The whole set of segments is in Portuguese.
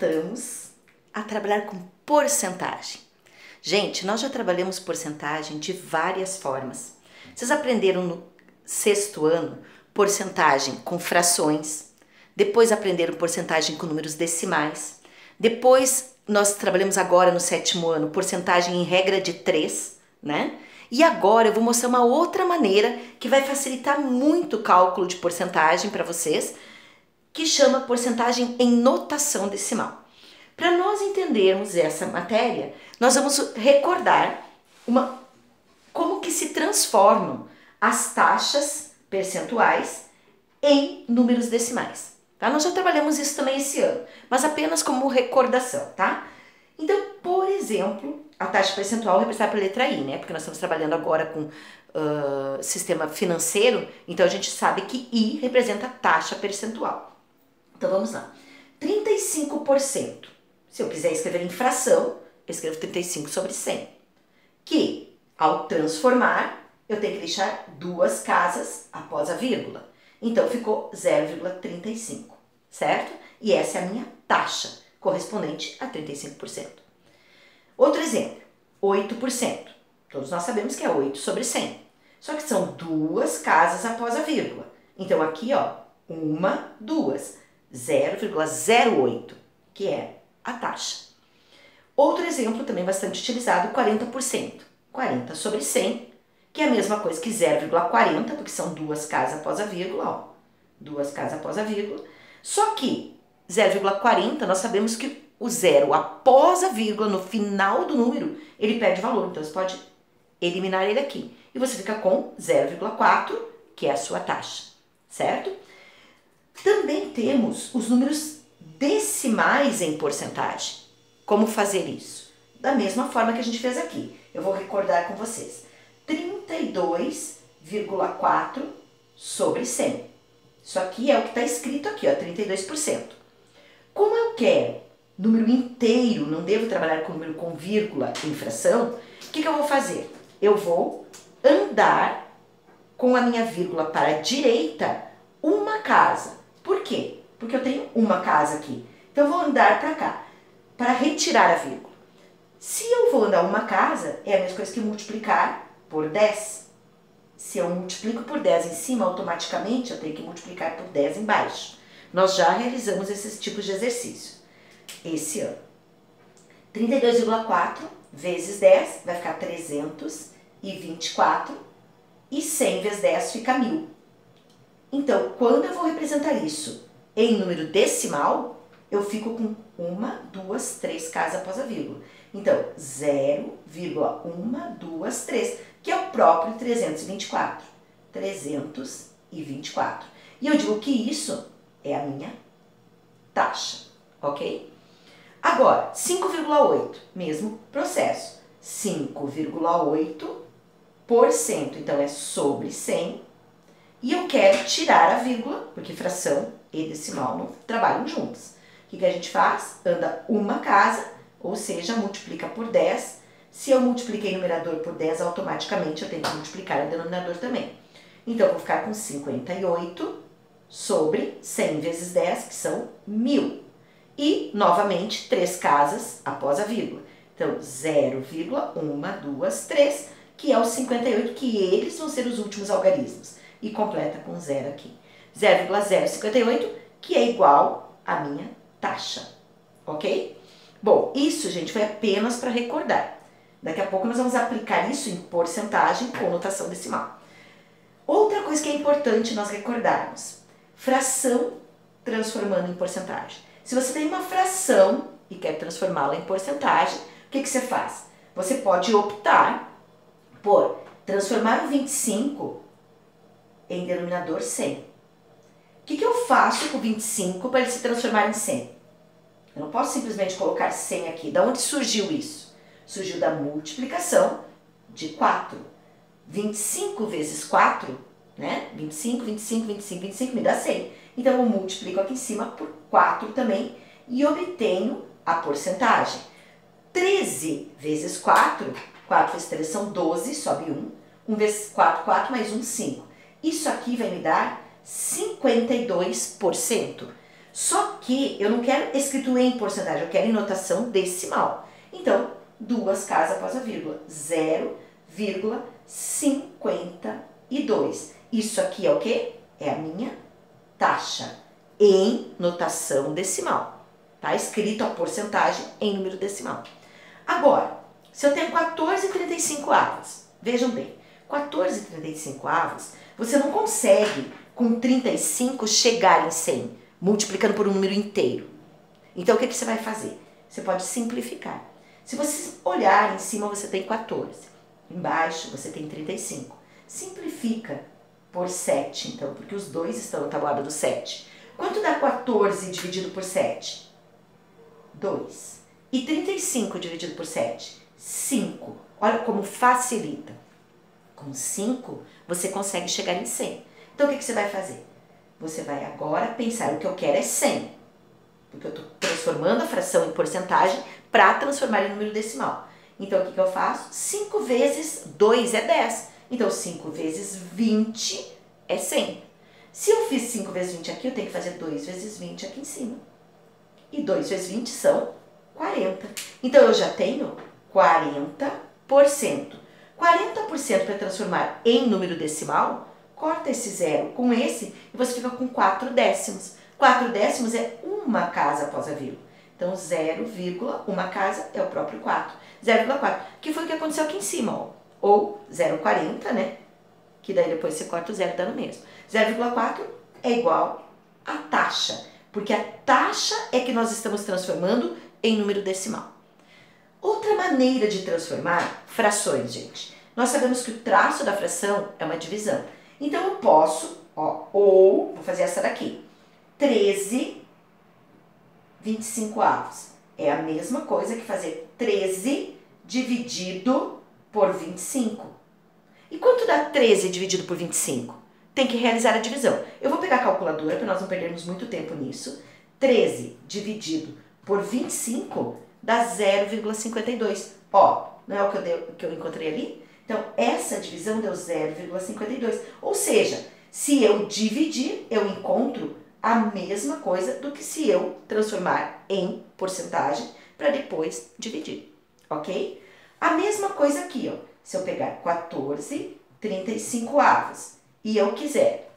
voltamos a trabalhar com porcentagem. Gente, nós já trabalhamos porcentagem de várias formas. Vocês aprenderam no sexto ano porcentagem com frações, depois aprenderam porcentagem com números decimais, depois nós trabalhamos agora no sétimo ano porcentagem em regra de 3, né? E agora eu vou mostrar uma outra maneira que vai facilitar muito o cálculo de porcentagem para vocês, que chama porcentagem em notação decimal. Para nós entendermos essa matéria, nós vamos recordar como que se transformam as taxas percentuais em números decimais. Tá? Nós já trabalhamos isso também esse ano, mas apenas como recordação, tá? Então, por exemplo, a taxa percentual é representada pela letra I, né? Porque nós estamos trabalhando agora com sistema financeiro, então a gente sabe que I representa a taxa percentual. Então vamos lá. 35%. Se eu quiser escrever em fração, eu escrevo 35 sobre 100. Que, ao transformar, eu tenho que deixar duas casas após a vírgula. Então ficou 0,35, certo? E essa é a minha taxa, correspondente a 35%. Outro exemplo, 8%. Todos nós sabemos que é 8 sobre 100. Só que são duas casas após a vírgula. Então aqui, ó, uma, duas. 0,08, que é a taxa. Outro exemplo também bastante utilizado, 40%. 40 sobre 100, que é a mesma coisa que 0,40, porque são duas casas após a vírgula, ó. Duas casas após a vírgula. Só que 0,40, nós sabemos que o zero após a vírgula, no final do número, ele perde valor. Então, você pode eliminar ele aqui. E você fica com 0,4, que é a sua taxa, certo? Também temos os números decimais em porcentagem. Como fazer isso? Da mesma forma que a gente fez aqui. Eu vou recordar com vocês. 32,4 sobre 100. Isso aqui é o que está escrito aqui, ó, 32%. Como eu quero número inteiro, não devo trabalhar com número com vírgula em fração, o que eu vou fazer? Eu vou andar com a minha vírgula para a direita uma casa. Por quê? Porque eu tenho uma casa aqui. Então, eu vou andar para cá, para retirar a vírgula. Se eu vou andar uma casa, é a mesma coisa que multiplicar por 10. Se eu multiplico por 10 em cima, automaticamente eu tenho que multiplicar por 10 embaixo. Nós já realizamos esses tipos de exercício esse ano. 32,4 vezes 10 vai ficar 324 e 100 vezes 10 fica 1000. Então, quando eu vou representar isso em número decimal, eu fico com 1, 2, 3 casas após a vírgula. Então, 0,123, que é o próprio 324. 324. E eu digo que isso é a minha taxa, ok? Agora, 5,8, mesmo processo. 5,8%, então é sobre 100. E eu quero tirar a vírgula, porque fração e decimal não trabalham juntos. O que a gente faz? Anda uma casa, ou seja, multiplica por 10. Se eu multipliquei o numerador por 10, automaticamente eu tenho que multiplicar o denominador também. Então, eu vou ficar com 58 sobre 100 vezes 10, que são 1000. E, novamente, 3 casas após a vírgula. Então, 0,123, que é o 58, que eles vão ser os últimos algarismos. E completa com 0 aqui. 0,058, que é igual à minha taxa. Ok? Bom, isso, gente, foi apenas para recordar. Daqui a pouco nós vamos aplicar isso em porcentagem com notação decimal. Outra coisa que é importante nós recordarmos. Fração transformando em porcentagem. Se você tem uma fração e quer transformá-la em porcentagem, o que você faz? Você pode optar por transformar o 25 em denominador 100. O que eu faço com o 25 para ele se transformar em 100? Eu não posso simplesmente colocar 100 aqui. Da onde surgiu isso? Surgiu da multiplicação de 4. 25 vezes 4, né? 25, 25, 25, 25 me dá 100. Então, eu multiplico aqui em cima por 4 também e obtenho a porcentagem. 13 vezes 4, 4 vezes 3 são 12, sobe 1. 1 vezes 4, 4, mais 1, 5. Isso aqui vai me dar 52%. Só que eu não quero escrito em porcentagem, eu quero em notação decimal. Então, duas casas após a vírgula, 0,52. Isso aqui é o quê? É a minha taxa em notação decimal. Tá escrito a porcentagem em número decimal. Agora, se eu tenho 14,35, vejam bem, 14,35, você não consegue com 35 chegar em 100, multiplicando por um número inteiro. Então, o que você vai fazer? Você pode simplificar. Se você olhar em cima, você tem 14. Embaixo, você tem 35. Simplifica por 7, então, porque os dois estão na tabuada do 7. Quanto dá 14 dividido por 7? 2. E 35 dividido por 7? 5. Olha como facilita. Com 5, você consegue chegar em 100. Então, o que você vai fazer? Você vai agora pensar, o que eu quero é 100. Porque eu estou transformando a fração em porcentagem para transformar em número decimal. Então, o que eu faço? 5 vezes 2 é 10. Então, 5 vezes 20 é 100. Se eu fiz 5 vezes 20 aqui, eu tenho que fazer 2 vezes 20 aqui em cima. E 2 vezes 20 são 40. Então, eu já tenho 40%. 40% para transformar em número decimal, corta esse zero com esse e você fica com 4 décimos. 4 décimos é uma casa após a vírgula. Então, 0, uma casa é o próprio 4. 0,4, que foi o que aconteceu aqui em cima, ó. Ou 0,40, né? Que daí depois você corta o zero, dá no mesmo. 0,4 é igual a taxa, porque a taxa é que nós estamos transformando em número decimal. Outra maneira de transformar frações, gente. Nós sabemos que o traço da fração é uma divisão. Então, eu posso, ó, vou fazer essa daqui. 13,25. É a mesma coisa que fazer 13 dividido por 25. E quanto dá 13 dividido por 25? Tem que realizar a divisão. Eu vou pegar a calculadora para nós não perdermos muito tempo nisso. 13 dividido por 25 dá 0,52. Ó, não é o que eu encontrei ali? Então, essa divisão deu 0,52. Ou seja, se eu dividir, eu encontro a mesma coisa do que se eu transformar em porcentagem para depois dividir, ok? A mesma coisa aqui, ó. Se eu pegar 14,35 e eu quiser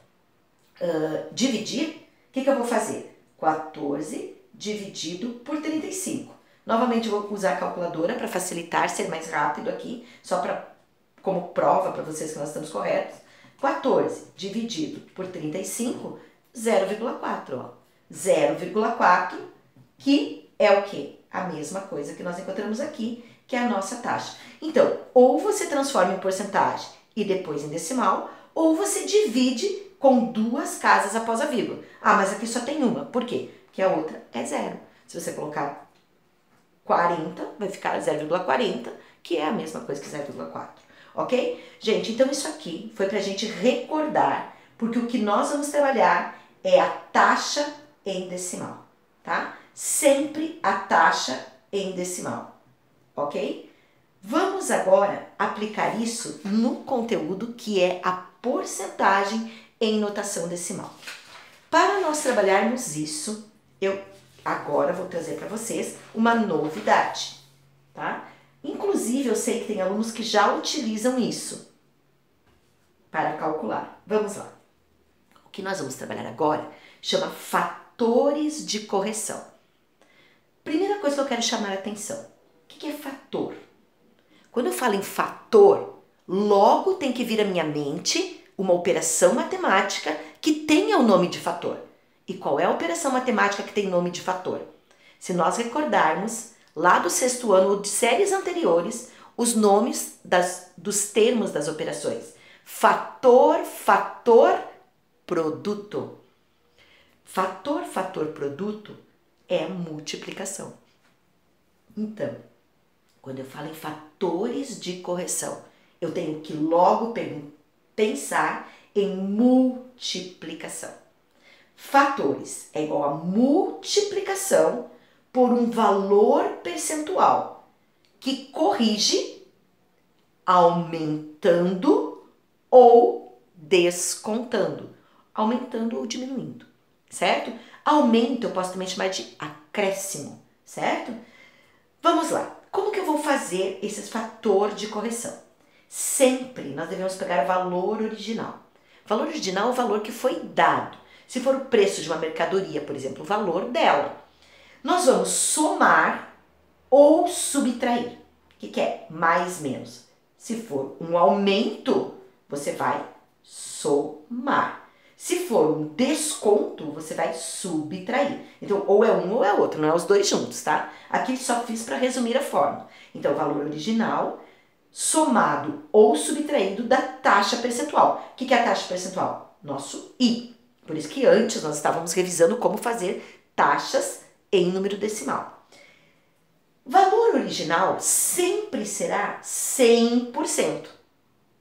dividir, o que eu vou fazer? 14 dividido por 35. Novamente, eu vou usar a calculadora para facilitar, ser mais rápido aqui, só como prova para vocês que nós estamos corretos. 14 dividido por 35, 0,4, ó. 0,4, que é o quê? A mesma coisa que nós encontramos aqui, que é a nossa taxa. Então, ou você transforma em porcentagem e depois em decimal, ou você divide com duas casas após a vírgula. Ah, mas aqui só tem uma. Por quê? Porque a outra é zero. Se você colocar 40, vai ficar 0,40, que é a mesma coisa que 0,4. Ok? Gente, então isso aqui foi pra gente recordar, porque o que nós vamos trabalhar é a taxa em decimal, tá? Sempre a taxa em decimal, ok? Vamos agora aplicar isso no conteúdo que é a porcentagem em notação decimal. Para nós trabalharmos isso, eu agora vou trazer para vocês uma novidade, tá? Inclusive, eu sei que tem alunos que já utilizam isso para calcular. Vamos lá. O que nós vamos trabalhar agora chama fatores de correção. Primeira coisa que eu quero chamar a atenção. O que é fator? Quando eu falo em fator, logo tem que vir à minha mente uma operação matemática que tenha o nome de fator. E qual é a operação matemática que tem nome de fator? Se nós recordarmos, lá do sexto ano ou de séries anteriores, os nomes dos termos das operações. Fator, fator, produto. Fator, fator, produto é a multiplicação. Então, quando eu falo em fatores de correção, eu tenho que logo pensar em multiplicação. Fatores é igual a multiplicação por um valor percentual que corrige aumentando ou descontando, aumentando ou diminuindo, certo? Aumento eu posso também chamar de acréscimo, certo? Vamos lá. Como que eu vou fazer esse fator de correção? Sempre nós devemos pegar o valor original. O valor original é o valor que foi dado. Se for o preço de uma mercadoria, por exemplo, o valor dela. Nós vamos somar ou subtrair. O que é mais menos? Se for um aumento, você vai somar. Se for um desconto, você vai subtrair. Então, ou é um ou é outro, não é os dois juntos, tá? Aqui só fiz para resumir a forma. Então, o valor original somado ou subtraído da taxa percentual. O que é a taxa percentual? Nosso I. Por isso que antes nós estávamos revisando como fazer taxas em número decimal. Valor original sempre será 100%,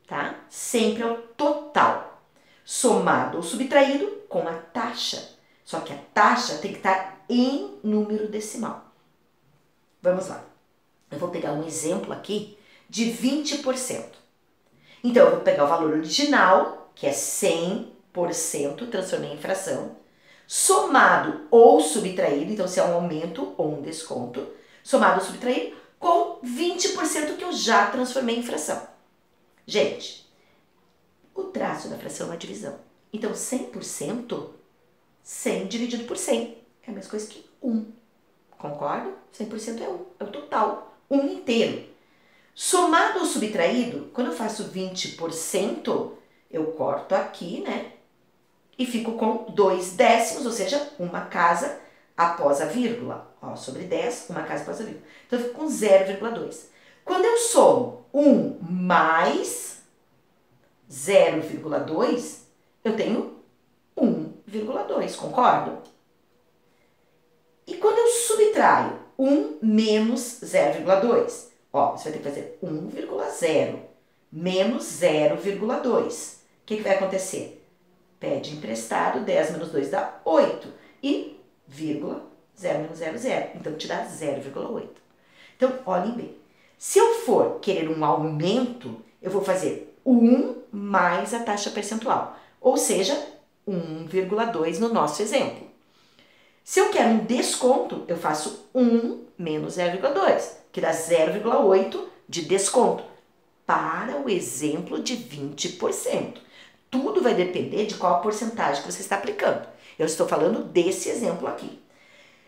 tá? Sempre é o total, somado ou subtraído com a taxa. Só que a taxa tem que estar em número decimal. Vamos lá. Eu vou pegar um exemplo aqui de 20%. Então, eu vou pegar o valor original, que é 100%, transformei em fração, somado ou subtraído, então se é um aumento ou um desconto, somado ou subtraído, com 20% que eu já transformei em fração. Gente, o traço da fração é uma divisão. Então, 100%, 100 dividido por 100 é a mesma coisa que 1. Concordo? 100% é 1, é o total, 1 inteiro. Somado ou subtraído, quando eu faço 20%, eu corto aqui, né? E fico com 2 décimos, ou seja, uma casa após a vírgula. Ó, sobre 10, uma casa após a vírgula. Então, eu fico com 0,2. Quando eu somo 1 mais 0,2, eu tenho 1,2, concordo? E quando eu subtraio 1 menos 0,2, ó, você vai ter que fazer 1,0 menos 0,2. O que vai acontecer? Pede emprestado, 10 menos 2 dá 8. E vírgula, 0 menos 0, 0. Então, te dá 0,8. Então, olhem bem. Se eu for querer um aumento, eu vou fazer 1 mais a taxa percentual. Ou seja, 1,2 no nosso exemplo. Se eu quero um desconto, eu faço 1 menos 0,2, que dá 0,8 de desconto. Para o exemplo de 20%. Tudo vai depender de qual a porcentagem que você está aplicando. Eu estou falando desse exemplo aqui.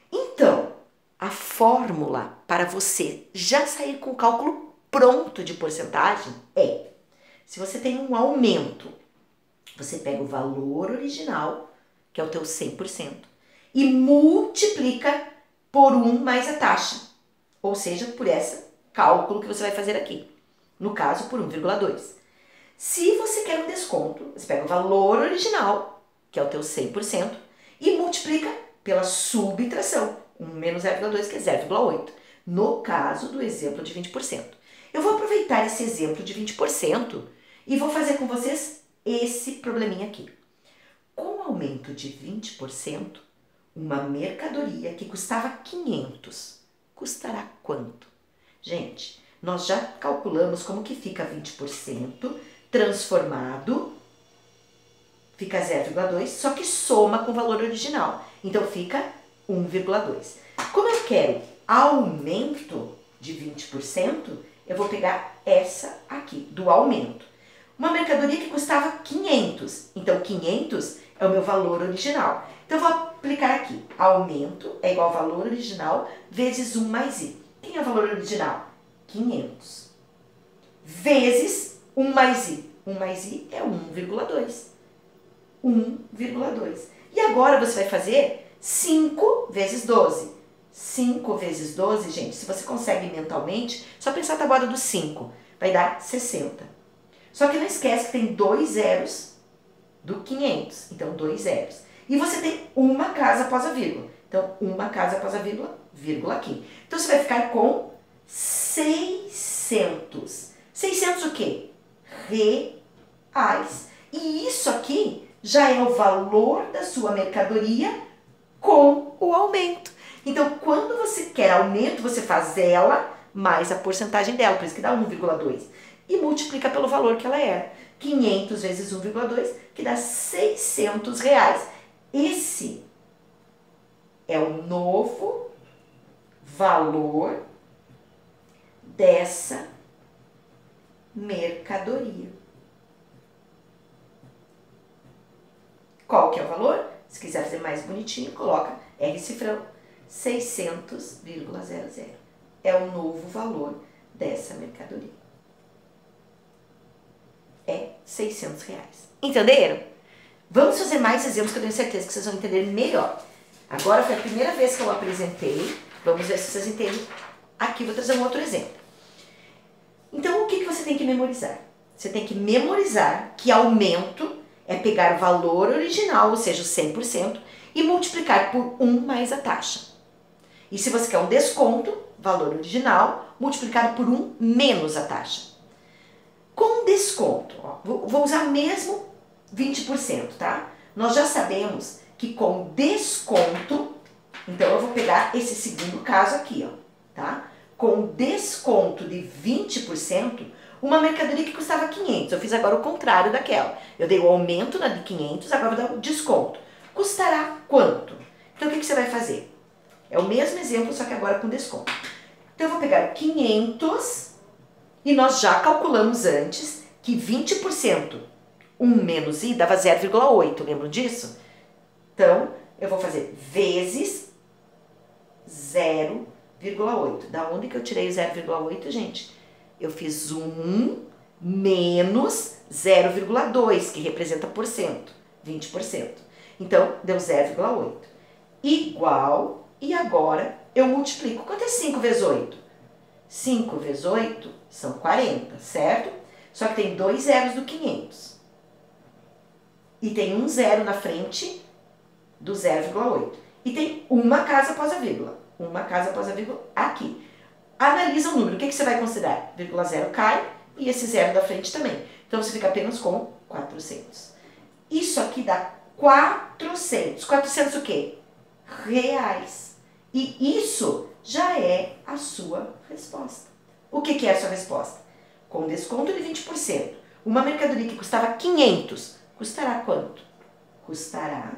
Então, a fórmula para você já sair com o cálculo pronto de porcentagem é: se você tem um aumento, você pega o valor original, que é o teu 100%, e multiplica por 1 mais a taxa. Ou seja, por esse cálculo que você vai fazer aqui. No caso, por 1,2. Se você quer um desconto, você pega o valor original, que é o teu 100%, e multiplica pela subtração, 1 menos 0,2, que é 0,8. No caso do exemplo de 20%. Eu vou aproveitar esse exemplo de 20% e vou fazer com vocês esse probleminha aqui. Com o aumento de 20%, uma mercadoria que custava 500, custará quanto? Gente, nós já calculamos como que fica 20%, transformado, fica 0,2, só que soma com o valor original. Então, fica 1,2. Como eu quero aumento de 20%, eu vou pegar essa aqui, do aumento. Uma mercadoria que custava 500, então 500 é o meu valor original. Então, eu vou aplicar aqui, aumento é igual ao valor original vezes 1 mais I. Quem é o valor original? 500. Vezes 1 mais I. 1 mais I é 1,2. 1,2. E agora você vai fazer 5 vezes 12. 5 vezes 12, gente, se você consegue mentalmente, só pensar a tabuada do 5, vai dar 60. Só que não esquece que tem 2 zeros do 500, então 2 zeros. E você tem uma casa após a vírgula. Então, uma casa após a vírgula, vírgula aqui. Então, você vai ficar com 600. 600 o quê? Reais. E isso aqui já é o valor da sua mercadoria com o aumento. Então, quando você quer aumento, você faz ela mais a porcentagem dela, por isso que dá 1,2. E multiplica pelo valor que ela era. 500 vezes 1,2, que dá 600 reais. Esse é o novo valor dessa mercadoria. Qual que é o valor? Se quiser fazer mais bonitinho, coloca R cifrão 600,00. É o novo valor dessa mercadoria. É R$600. Entenderam? Vamos fazer mais exemplos que eu tenho certeza que vocês vão entender melhor. Agora foi a primeira vez que eu apresentei. Vamos ver se vocês entendem. Aqui vou trazer um outro exemplo. Então, o que você tem que memorizar? Você tem que memorizar que aumento é pegar o valor original, ou seja, o 100%, e multiplicar por 1 mais a taxa. E se você quer um desconto, valor original, multiplicado por 1 menos a taxa. Com desconto, ó, vou usar mesmo 20%, tá? Nós já sabemos que com desconto, então eu vou pegar esse segundo caso aqui, ó, tá? Com desconto de 20%, uma mercadoria que custava 500, eu fiz agora o contrário daquela. Eu dei o aumento na de 500, agora vou dar o desconto. Custará quanto? Então o que você vai fazer? É o mesmo exemplo, só que agora com desconto. Então eu vou pegar 500 e nós já calculamos antes que 20%, 1 menos i, dava 0,8, lembram disso? Então, eu vou fazer vezes 0,8. Da onde que eu tirei o 0,8, gente? Eu fiz 1 menos 0,2, que representa por cento, 20%. Então, deu 0,8. Igual, e agora eu multiplico. Quanto é 5 vezes 8? 5 vezes 8 são 40, certo? Só que tem 2 zeros do 500. E tem um zero na frente do 0,8. E tem uma casa após a vírgula. Uma casa após a vírgula aqui. Analisa o número. O que você vai considerar? Vírgula zero cai e esse zero da frente também. Então você fica apenas com 400. Isso aqui dá 400. 400 o quê? Reais. E isso já é a sua resposta. O que é a sua resposta? Com desconto de 20%, uma mercadoria que custava 500, custará quanto? Custará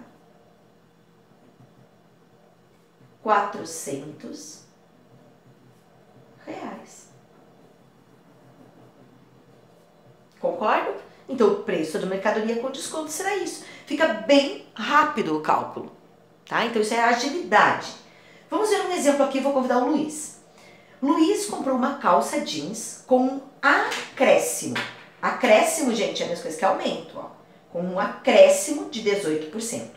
400 reais. Concordo? Então, o preço da mercadoria com desconto será isso. Fica bem rápido o cálculo, tá? Então, isso é agilidade. Vamos ver um exemplo aqui, vou convidar o Luiz. Luiz comprou uma calça jeans com um acréscimo. Acréscimo, gente, é a mesma coisa que aumento, ó. Com um acréscimo de 18%.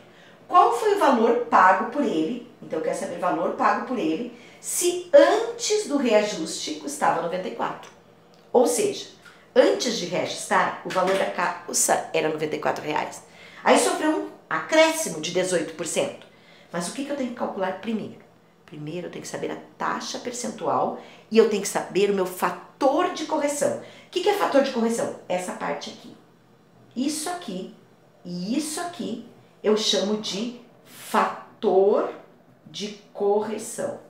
Qual foi o valor pago por ele? Então, eu quero saber o valor pago por ele se antes do reajuste custava 94. Ou seja, antes de reajustar, o valor da calça era 94 reais. Aí sofreu um acréscimo de 18%. Mas o que eu tenho que calcular primeiro? Primeiro eu tenho que saber a taxa percentual e eu tenho que saber o meu fator de correção. O que é fator de correção? Essa parte aqui. Isso aqui e isso aqui eu chamo de fator de correção.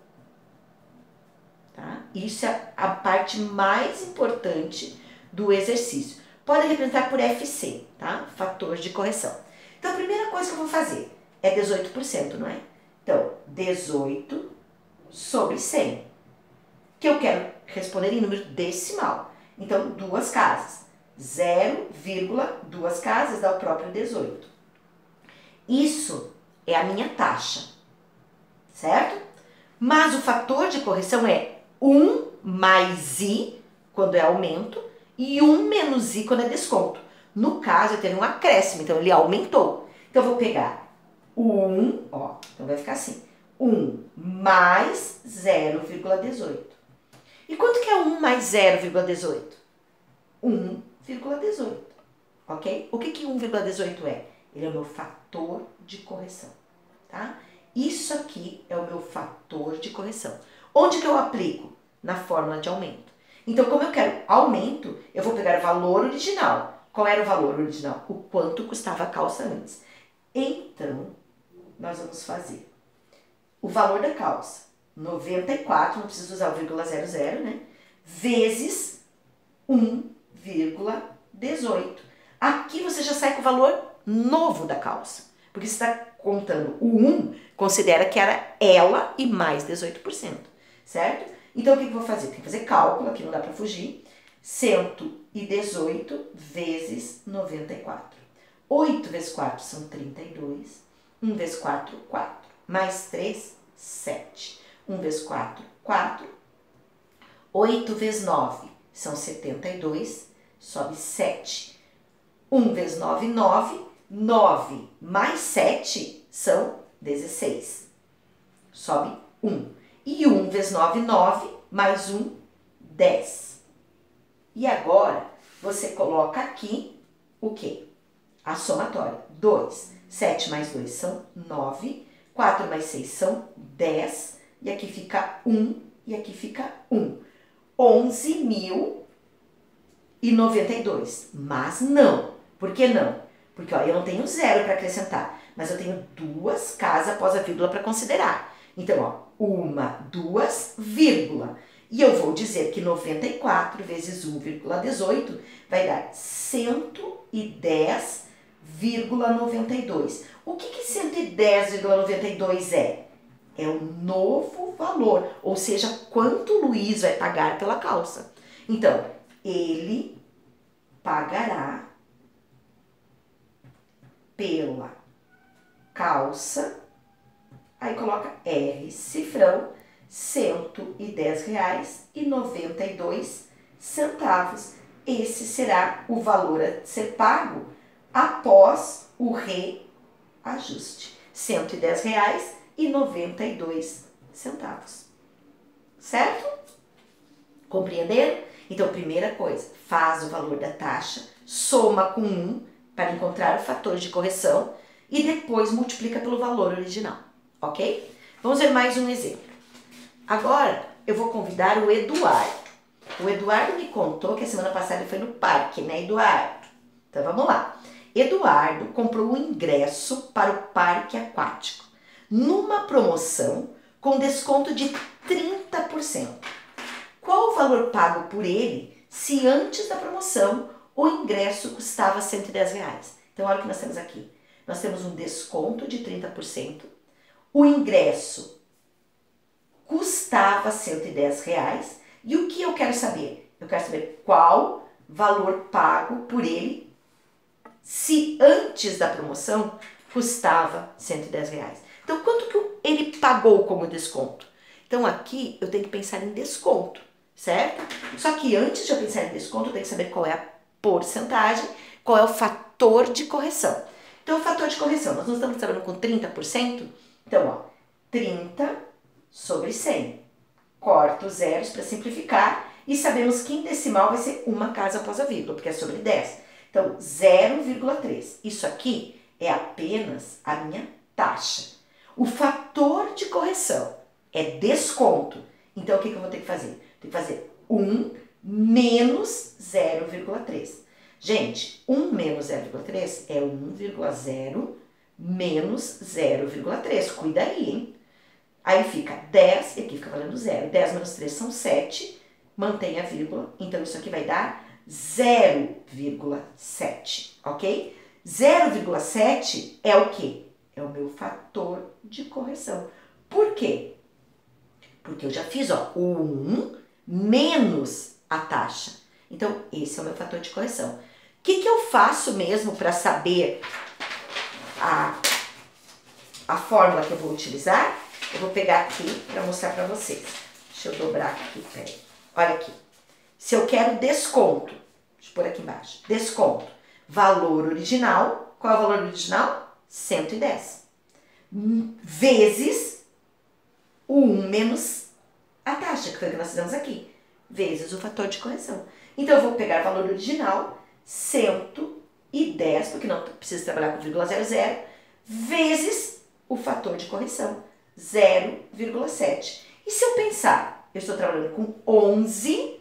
Tá? Isso é a parte mais importante do exercício. Pode representar por FC, tá? Fator de correção. Então, a primeira coisa que eu vou fazer é 18%, não é? Então, 18 sobre 100, que eu quero responder em número decimal. Então, 2 casas. 0,2 casas dá o próprio 18. Isso é a minha taxa, certo? Mas o fator de correção é 1 mais i, quando é aumento, e 1 menos i, quando é desconto. No caso, eu tenho um acréscimo, então ele aumentou. Então, eu vou pegar 1, ó, então vai ficar assim, 1 mais 0,18. E quanto que é 1 mais 0,18? 1,18, ok? O que 1,18 é? Ele é o meu fator de correção, tá? Isso aqui é o meu fator de correção. Onde que eu aplico? Na fórmula de aumento. Então, como eu quero aumento, eu vou pegar o valor original. Qual era o valor original? O quanto custava a calça antes. Então, nós vamos fazer o valor da calça, 94, não preciso usar o vírgula 00, né? Vezes 1,18. Aqui você já sai com o valor novo da calça, porque você está contando o 1, considera que era ela e mais 18%, certo? Então, o que eu vou fazer? Tem que fazer cálculo, aqui não dá para fugir. 118 vezes 94. 8 vezes 4 são 32. 1 vezes 4, 4. Mais 3, 7. 1 vezes 4, 4. 8 vezes 9 são 72. Sobe 7. 1 vezes 9, 9. 9 mais 7 são 16. Sobe 1. E 1 vezes 9, 9. Mais 1, 10. E agora, você coloca aqui o quê? A somatória. 2. 7 mais 2 são 9. 4 mais 6 são 10. E aqui fica 1. E aqui fica 1. 11.092. Mas não. Por que não? Porque ó, eu não tenho zero para acrescentar. Mas eu tenho duas casas após a vírgula para considerar. Então, ó, 1, 2, vírgula. E eu vou dizer que 94 vezes 1,18 vai dar 110,92. O que 110,92 é? É o novo valor, ou seja, quanto o Luiz vai pagar pela calça. Então, ele pagará pela calça, aí coloca R, cifrão, R$110,92. Esse será o valor a ser pago após o reajuste. R$110,92. Certo? Compreenderam? Então, primeira coisa, faz o valor da taxa, soma com 1 para encontrar o fator de correção e depois multiplica pelo valor original, ok? Vamos ver mais um exemplo. Agora, eu vou convidar o Eduardo. O Eduardo me contou que a semana passada ele foi no parque, né, Eduardo? Então, vamos lá. Eduardo comprou um ingresso para o parque aquático, numa promoção com desconto de 30%. Qual o valor pago por ele se antes da promoção o ingresso custava R$110? Então, olha o que nós temos aqui. Nós temos um desconto de 30%, o ingresso custava R$110. E o que eu quero saber? Eu quero saber qual valor pago por ele se antes da promoção custava R$110. Então, quanto que ele pagou como desconto? Então, aqui eu tenho que pensar em desconto, certo? Só que antes de eu pensar em desconto, eu tenho que saber qual é a porcentagem, qual é o fator de correção. Então, o fator de correção, nós não estamos trabalhando com 30%? Então, ó, 30 sobre 100. Corto os zeros para simplificar e sabemos que em decimal vai ser uma casa após a vírgula, porque é sobre 10. Então, 0,3. Isso aqui é apenas a minha taxa. O fator de correção é desconto. Então, o que eu vou ter que fazer? Tenho que fazer 1 menos 0,3. Gente, 1 menos 0,3 é 1,0 menos 0,3. Cuida aí, hein? Aí fica 10, e aqui fica valendo 0. 10 menos 3 são 7, mantém a vírgula, então isso aqui vai dar 0,7, ok? 0,7 é o quê? É o meu fator de correção. Por quê? Porque eu já fiz, ó, o 1 menos a taxa. Então, esse é o meu fator de correção. O que eu faço mesmo para saber a fórmula que eu vou utilizar? Eu vou pegar aqui para mostrar para vocês. Deixa eu dobrar aqui, peraí. Olha aqui. Se eu quero desconto, deixa eu pôr aqui embaixo. Desconto. Valor original. Qual é o valor original? 110. Vezes o 1 menos a taxa, que foi o que nós fizemos aqui. Vezes o fator de correção. Então, eu vou pegar o valor original, 110, porque não precisa trabalhar com vírgula 00, vezes o fator de correção. 0,7. E se eu pensar, eu estou trabalhando com 11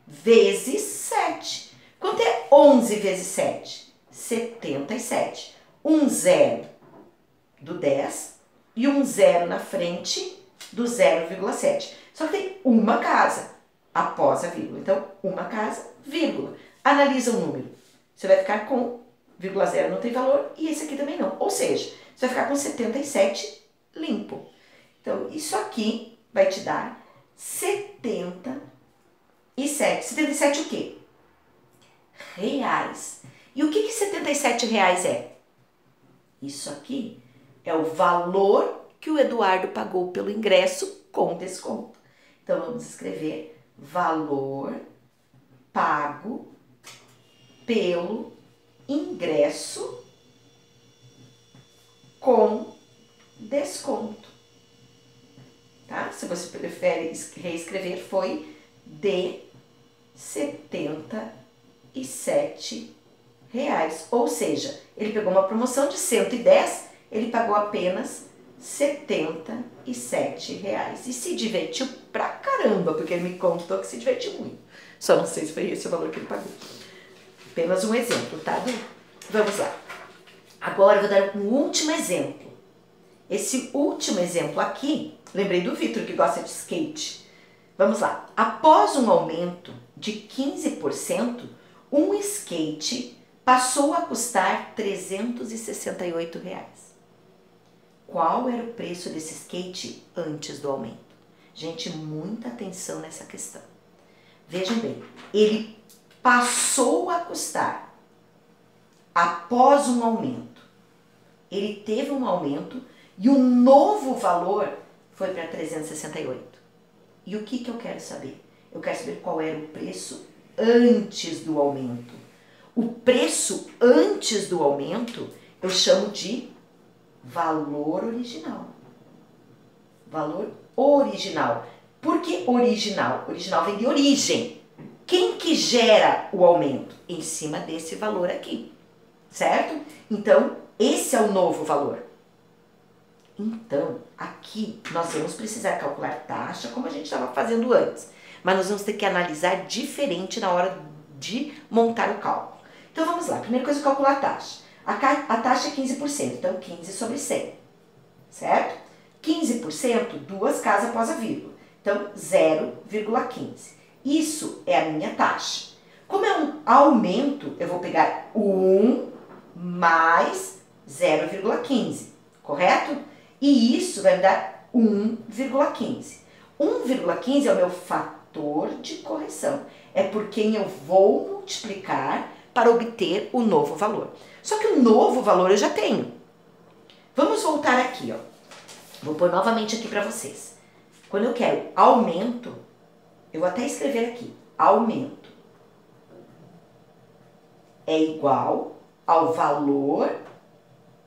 vezes 7. Quanto é 11 vezes 7? 77. Um zero do 10 e um zero na frente do 0,7. Só que tem uma casa após a vírgula. Então, uma casa, vírgula. Analisa o número. Você vai ficar com vírgula 0 não tem valor e esse aqui também não. Ou seja, Você vai ficar com 77 limpo. Então, isso aqui vai te dar 77. 77 o quê? Reais. E o que 77 reais é? Isso aqui é o valor que o Eduardo pagou pelo ingresso com desconto. Então, vamos escrever valor pago pelo ingresso com desconto. Tá? Se você prefere reescrever, foi de 77 reais. Ou seja, ele pegou uma promoção de 110, ele pagou apenas 77 reais. E se divertiu pra caramba, porque ele me contou que se divertiu muito. Só não sei se foi esse o valor que ele pagou. Apenas um exemplo, tá? Vamos lá. Agora eu vou dar um último exemplo. Esse último exemplo aqui, lembrei do Vitor que gosta de skate. Vamos lá. Após um aumento de 15%, um skate passou a custar R$ 368 reais. Qual era o preço desse skate antes do aumento? Gente, muita atenção nessa questão. Vejam bem, ele passou a custar após um aumento. Ele teve um aumento e o novo valor foi para 368. E o que eu quero saber? Eu quero saber qual era o preço antes do aumento. O preço antes do aumento eu chamo de valor original. Valor original. Por que original? Original vem de origem. Quem que gera o aumento? Em cima desse valor aqui, certo? Então, esse é o novo valor. Então, aqui nós vamos precisar calcular taxa como a gente estava fazendo antes. Mas nós vamos ter que analisar diferente na hora de montar o cálculo. Então, vamos lá. Primeira coisa, calcular a taxa. A taxa é 15%, então 15 sobre 100, certo? 15%, duas casas após a vírgula. Então, 0,15. Isso é a minha taxa. Como é um aumento, eu vou pegar 1 mais 0,15, correto? E isso vai me dar 1,15. 1,15 é o meu fator de correção. É por quem eu vou multiplicar para obter o novo valor. Só que o novo valor eu já tenho. Vamos voltar aqui, ó. Vou pôr novamente aqui para vocês. Quando eu quero aumento, eu vou até escrever aqui. Aumento é igual ao valor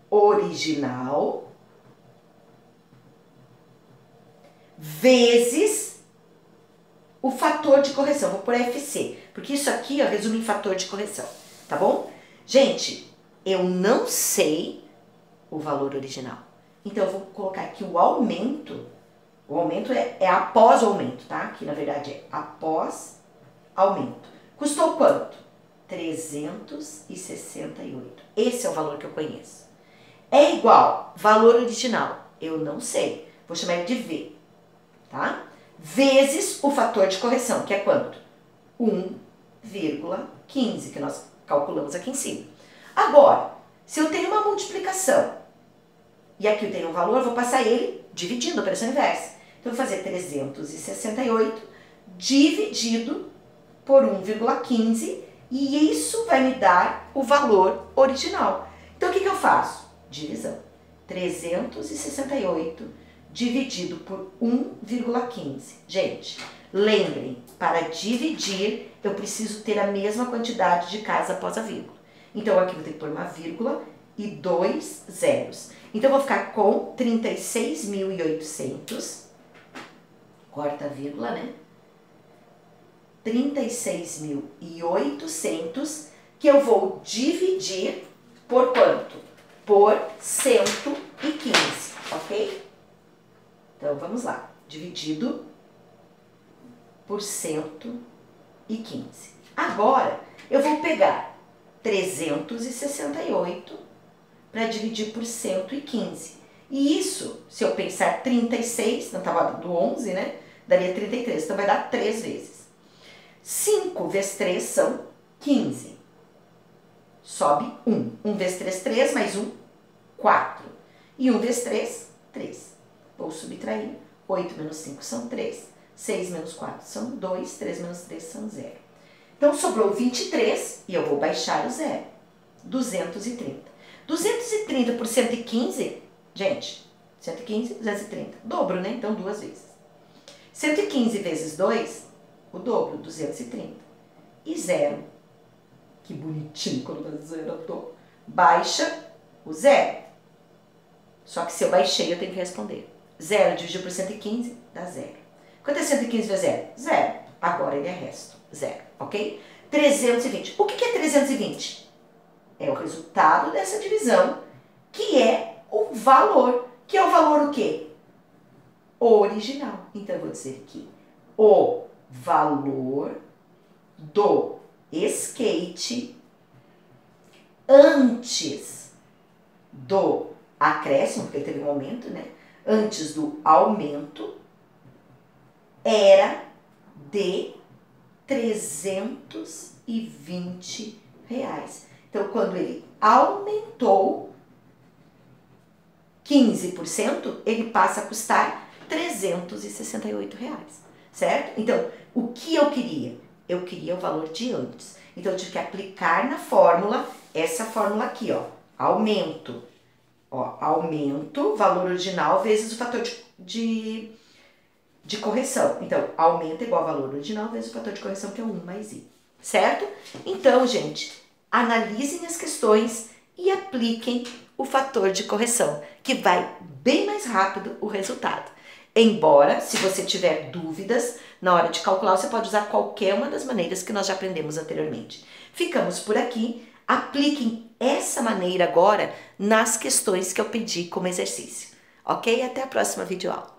original vezes o fator de correção. Vou pôr FC, porque isso aqui ó, resume em fator de correção, tá bom? Gente, eu não sei o valor original. Então, eu vou colocar aqui o aumento é após o aumento, tá? Que na verdade é após aumento. Custou quanto? 368. Esse é o valor que eu conheço. É igual valor original? Eu não sei. Vou chamar ele de V, tá? Vezes o fator de correção, que é quanto? 1,15, que nós calculamos aqui em cima. Agora, se eu tenho uma multiplicação e aqui eu tenho um valor, eu vou passar ele dividindo a operação inversa. Então, eu vou fazer 368 dividido por 1,15 e isso vai me dar o valor original. Então, o que eu faço? Divisão. 368 dividido por 1,15. Gente, lembrem, para dividir, eu preciso ter a mesma quantidade de casa após a vírgula. Então, aqui eu vou ter que pôr uma vírgula e 2 zeros. Então, eu vou ficar com 36.800, corta a vírgula, né? 36.800, que eu vou dividir por quanto? Por 115, ok? Então, vamos lá. Dividido por 115. Agora, eu vou pegar 368 para dividir por 115. E isso, se eu pensar 36, não estava do 11, né? Daria 33, então vai dar 3 vezes. 5 vezes 3 são 15. Sobe 1. 1 vezes 3, 3, mais 1, 4. E 1 vezes 3, 3. Vou subtrair. 8 menos 5 são 3. 6 menos 4 são 2. 3 menos 3 são 0. Então, sobrou 23 e eu vou baixar o 0. 230. 230 por 115, gente, 115, 230. Dobro, né? Então, 2 vezes. 115 vezes 2, o dobro, 230. E 0. Que bonitinho quando tá zero, eu tô. Baixa o 0. Só que se eu baixei, eu tenho que responder. 0 dividido por 115 dá 0. Quanto é 115 vezes 0? 0. Agora ele é resto. 0, ok? 320. O que é 320? É o resultado dessa divisão, que é o valor. Que é o valor o quê? Original. Então, eu vou dizer que o valor do skate antes do acréscimo, porque teve um aumento, né? Antes do aumento, era de R$320. Então, quando ele aumentou 15%, ele passa a custar R$368, certo? Então, o que eu queria? Eu queria o valor de antes. Então, eu tive que aplicar na fórmula, essa fórmula aqui, ó, aumento. Ó, aumento, valor original, vezes o fator de correção. Então, aumento é igual ao valor original vezes o fator de correção, que é 1 mais i. Certo? Então, gente, analisem as questões e apliquem o fator de correção, que vai bem mais rápido o resultado. Embora, se você tiver dúvidas na hora de calcular, você pode usar qualquer uma das maneiras que nós já aprendemos anteriormente. Ficamos por aqui. Apliquem essa maneira agora nas questões que eu pedi como exercício. Ok? Até a próxima videoaula.